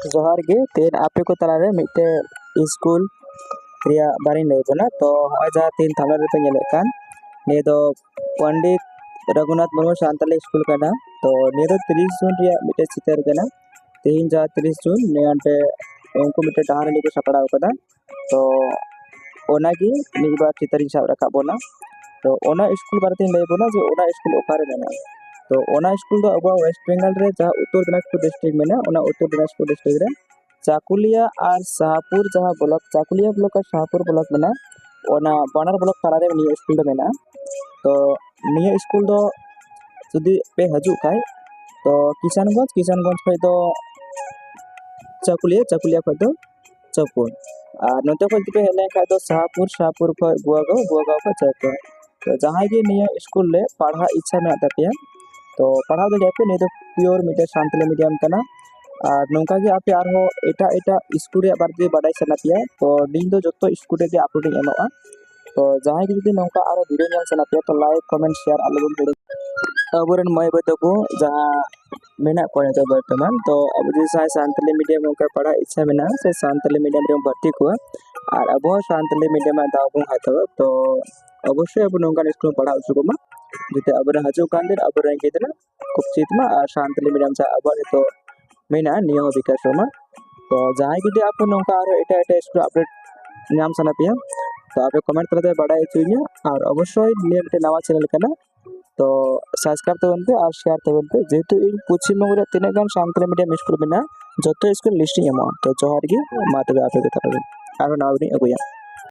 जोहार गे तेन आपे को तलारे मिटे स्कूल रिया बारे लय बना तो हय जहाँ तीन थामला रे पे नेले कान ने दो पंडित रघुनाथ मुर्मू सानताली स्कूल कना तो ने दो 30 जून रिया मिटे चितर कना तेन जहाँ 30 जून ने अंटे उनको मिटे डहार को सपड़ाव कदा तो ओनागी निबा चितर हिसाब रखा बोना तो ओना स्कूल बारे लय बोना जो ओना स्कूल ओकारे मेना तो ओना स्कूल दो अब वेस्ट बंगाल रे जहाँ उत्तर दिनाजपुर डिस्ट्रिक्ट में ओना उत्तर दिनाजपुर डिस्ट्रिक्ट रे चाकुलिया और शाहपुर जहाँ ब्लॉक चाकुलिया ब्लॉक और शाहपुर ब्लॉक में ओना बानर ब्लॉक तालारे निया स्कूल दो मेना तो निया स्कूल दो जुदी पे हजू खाय तो किसानगंज पे तो चाकुलिया पे तो चौपुर और नोते को पे हेले खाय तो शाहपुर को गुआगांव को चौपुर तो जहाँ गे निया स्कूल ले पढ़ा इच्छा में तापिया तो पढ़ा दे जाते नहीं तो प्योर मीडियम सानताली मीडियम कना और नौका के आपे आरो एटा स्कूल रे बारे बाडाई सना पिया तो दिन दो जतो स्कूल रे अपलोड एमोआ तो जहाँ की जुदी नौका आरो वीडियो नेल सना पिया तो लाइक कमेंट शेयर आलोबन हिड़ी अबरन मय बतको जहाँ मेना को तो वर्तमान तो अब जो सानताली मीडियम नौका पढ़ा इच्छा मेना से सानताली मीडियम रे भर्ती को और अब सानताली मीडियम दाव हाथो तो अवश्य अब नौका स्कूल पढ़ा उचुमा जिते अब हजू कान दिन अब गिदरा खूब चीत में और सानताली मीडियम से अब तो मेना नियम विकास में तो जहाँ की आप नौका और एटा स्कूल अपडेट नाम सना पिया तो आप कमेंट करते बड़ा चुनिया और अवश्य नियम नवा चैनल करना तो सब्सक्राइब तबन पे और शेयर तबन पे जेहेतु इन पश्चिम बंग तीन गान सानताली मीडियम स्कूल में जो स्कूल लिस्टिंग तो जोहार गी मा तबे आपे को और नवा अगुया।